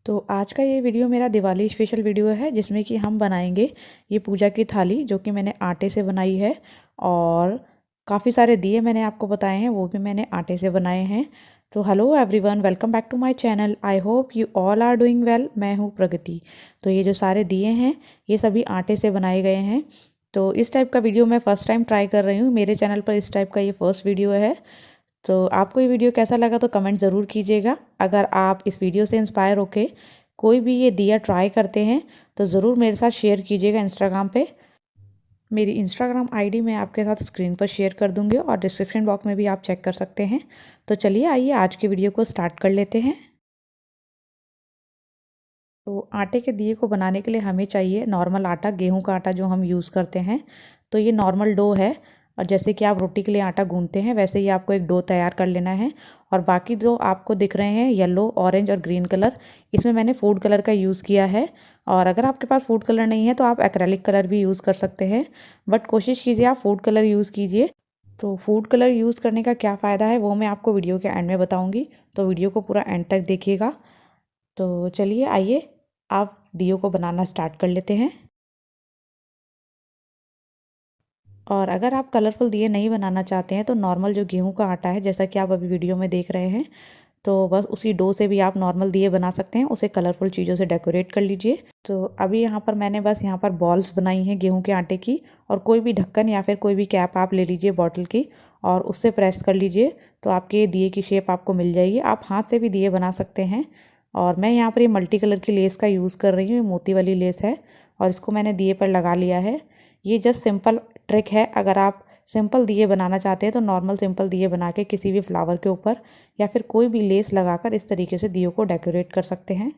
तो आज का ये वीडियो मेरा दिवाली स्पेशल वीडियो है जिसमें कि हम बनाएंगे ये पूजा की थाली जो कि मैंने आटे से बनाई है। और काफ़ी सारे दिए मैंने आपको बताए हैं, वो भी मैंने आटे से बनाए हैं। तो hello everyone, welcome back to my channel. I hope you all are doing well. मैं हूँ प्रगति। तो ये जो सारे दिए हैं ये सभी आटे से बनाए गए हैं। तो इस टाइप का वीडियो मैं फ़र्स्ट टाइम ट्राई कर रही हूँ, मेरे चैनल पर इस टाइप का ये फर्स्ट वीडियो है। तो आपको ये वीडियो कैसा लगा तो कमेंट ज़रूर कीजिएगा। अगर आप इस वीडियो से इंस्पायर होके कोई भी ये दिया ट्राई करते हैं तो ज़रूर मेरे साथ शेयर कीजिएगा इंस्टाग्राम पे। मेरी इंस्टाग्राम आईडी मैं आपके साथ स्क्रीन पर शेयर कर दूंगी और डिस्क्रिप्शन बॉक्स में भी आप चेक कर सकते हैं। तो चलिए आइए आज के वीडियो को स्टार्ट कर लेते हैं। तो आटे के दिए को बनाने के लिए हमें चाहिए नॉर्मल आटा, गेहूं का आटा जो हम यूज़ करते हैं। तो ये नॉर्मल डो है और जैसे कि आप रोटी के लिए आटा गूंथते हैं वैसे ही आपको एक डो तैयार कर लेना है। और बाकी जो आपको दिख रहे हैं येलो, ऑरेंज और ग्रीन कलर, इसमें मैंने फूड कलर का यूज़ किया है। और अगर आपके पास फूड कलर नहीं है तो आप एक्रेलिक कलर भी यूज़ कर सकते हैं, बट कोशिश कीजिए आप फूड कलर यूज़ कीजिए। तो फूड कलर यूज़ करने का क्या फ़ायदा है वो मैं आपको वीडियो के एंड में बताऊँगी, तो वीडियो को पूरा एंड तक देखिएगा। तो चलिए आइए आप दियों को बनाना स्टार्ट कर लेते हैं। और अगर आप कलरफुल दिए नहीं बनाना चाहते हैं तो नॉर्मल जो गेहूं का आटा है, जैसा कि आप अभी वीडियो में देख रहे हैं, तो बस उसी डो से भी आप नॉर्मल दिए बना सकते हैं। उसे कलरफुल चीज़ों से डेकोरेट कर लीजिए। तो अभी यहाँ पर मैंने बस यहाँ पर बॉल्स बनाई हैं गेहूं के आटे की, और कोई भी ढक्कन या फिर कोई भी कैप आप ले लीजिए बॉटल की और उससे प्रेस कर लीजिए तो आपके दिए की शेप आपको मिल जाएगी। आप हाथ से भी दिए बना सकते हैं। और मैं यहाँ पर ये मल्टी कलर की लेस का यूज़ कर रही हूँ, ये मोती वाली लेस है और इसको मैंने दिए पर लगा लिया है। ये जस्ट सिंपल ट्रिक है। अगर आप सिंपल दिए बनाना चाहते हैं तो नॉर्मल सिंपल दिए बना के किसी भी फ्लावर के ऊपर या फिर कोई भी लेस लगाकर इस तरीके से दियों को डेकोरेट कर सकते हैं।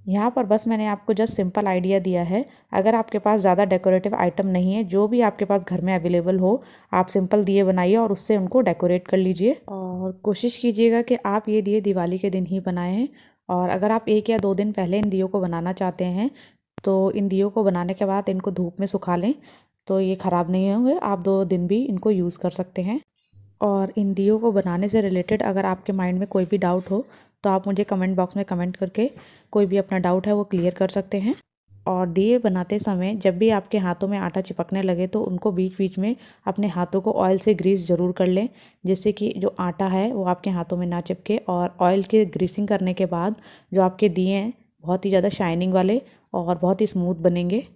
यहाँ पर बस मैंने आपको जस्ट सिंपल आइडिया दिया है। अगर आपके पास ज़्यादा डेकोरेटिव आइटम नहीं है, जो भी आपके पास घर में अवेलेबल हो, आप सिंपल दिए बनाइए और उससे उनको डेकोरेट कर लीजिए। और कोशिश कीजिएगा कि आप ये दिए दिवाली के दिन ही बनाएं। और अगर आप 1 या 2 दिन पहले इन दियों को बनाना चाहते हैं तो इन दियों को बनाने के बाद इनको धूप में सुखा लें, तो ये ख़राब नहीं होंगे। आप 2 दिन भी इनको यूज़ कर सकते हैं। और इन दियों को बनाने से रिलेटेड अगर आपके माइंड में कोई भी डाउट हो तो आप मुझे कमेंट बॉक्स में कमेंट करके कोई भी अपना डाउट है वो क्लियर कर सकते हैं। और दिए बनाते समय जब भी आपके हाथों में आटा चिपकने लगे तो उनको बीच बीच में अपने हाथों को ऑयल से ग्रीस ज़रूर कर लें, जिससे कि जो आटा है वो आपके हाथों में ना चिपके। और ऑयल के ग्रीसिंग करने के बाद जो आपके दिए हैं बहुत ही ज़्यादा शाइनिंग वाले और बहुत ही स्मूथ बनेंगे।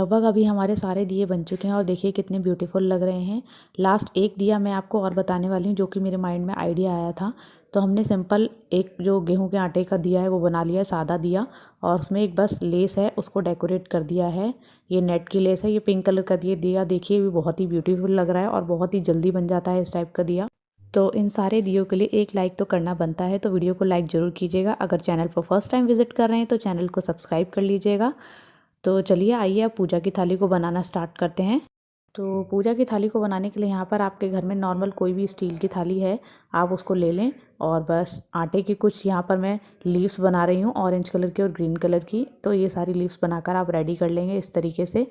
लगभग अभी हमारे सारे दिए बन चुके हैं और देखिए कितने ब्यूटीफुल लग रहे हैं। लास्ट एक दिया मैं आपको और बताने वाली हूँ जो कि मेरे माइंड में आइडिया आया था। तो हमने सिंपल एक जो गेहूं के आटे का दिया है वो बना लिया है, सादा दिया, और उसमें एक बस लेस है उसको डेकोरेट कर दिया है। ये नेट की लेस है, ये पिंक कलर का दिया देखिए भी बहुत ही ब्यूटीफुल लग रहा है और बहुत ही जल्दी बन जाता है इस टाइप का दिया। तो इन सारे दियों के लिए एक लाइक तो करना बनता है, तो वीडियो को लाइक ज़रूर कीजिएगा। अगर चैनल पर फर्स्ट टाइम विजिट कर रहे हैं तो चैनल को सब्सक्राइब कर लीजिएगा। तो चलिए आइए अब पूजा की थाली को बनाना स्टार्ट करते हैं। तो पूजा की थाली को बनाने के लिए यहाँ पर आपके घर में नॉर्मल कोई भी स्टील की थाली है आप उसको ले लें, और बस आटे की कुछ यहाँ पर मैं लीव्स बना रही हूँ ऑरेंज कलर की और ग्रीन कलर की। तो ये सारी लीव्स बनाकर आप रेडी कर लेंगे इस तरीके से।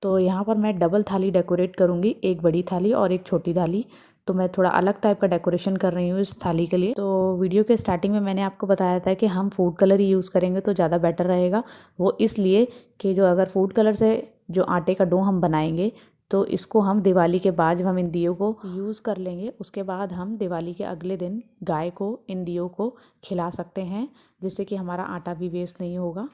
तो यहाँ पर मैं डबल थाली डेकोरेट करूँगी, एक बड़ी थाली और एक छोटी थाली। तो मैं थोड़ा अलग टाइप का डेकोरेशन कर रही हूँ इस थाली के लिए। तो वीडियो के स्टार्टिंग में मैंने आपको बताया था कि हम फूड कलर ही यूज़ करेंगे तो ज़्यादा बेटर रहेगा। वो इसलिए कि जो अगर फूड कलर से जो आटे का डो हम बनाएंगे तो इसको हम दिवाली के बाद जब हम इन दियों को यूज़ कर लेंगे उसके बाद हम दिवाली के अगले दिन गाय को इन दियों को खिला सकते हैं, जिससे कि हमारा आटा भी वेस्ट नहीं होगा।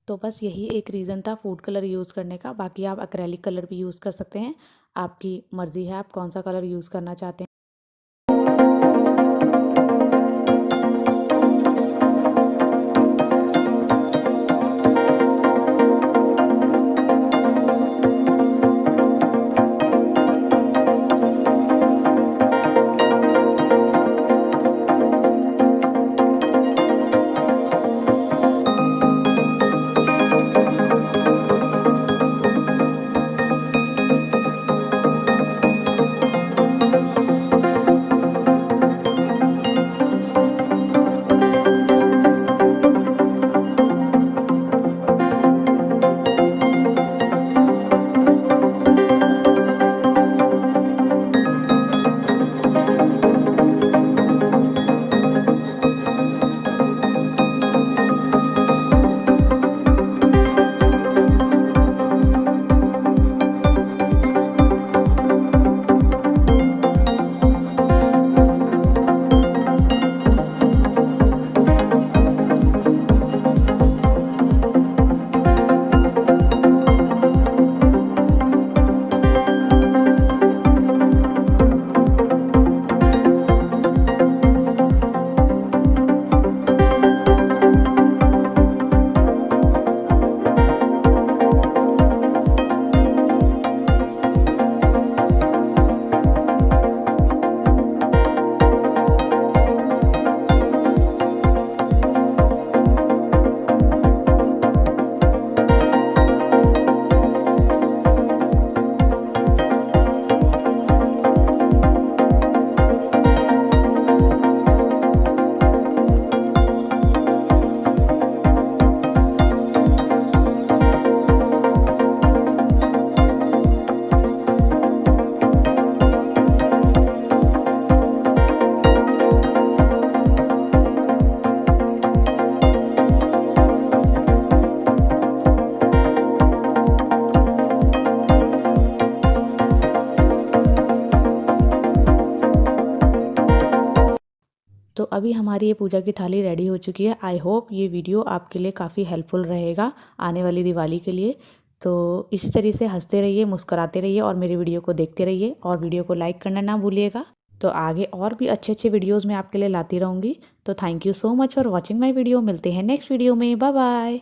तो बस यही एक रीज़न था फूड कलर यूज़ करने का। बाकी आप एक्रेलिक कलर भी यूज़ कर सकते हैं, आपकी मर्ज़ी है आप कौन सा कलर यूज़ करना चाहते हैं। तो अभी हमारी ये पूजा की थाली रेडी हो चुकी है। आई होप ये वीडियो आपके लिए काफ़ी हेल्पफुल रहेगा आने वाली दिवाली के लिए। तो इसी तरह से हंसते रहिए, मुस्कुराते रहिए और मेरी वीडियो को देखते रहिए, और वीडियो को लाइक करना ना भूलिएगा। तो आगे और भी अच्छे अच्छे वीडियोज़ मैं आपके लिए लाती रहूँगी। तो thank you so much for watching my video. मिलते हैं नेक्स्ट वीडियो में। Bye bye.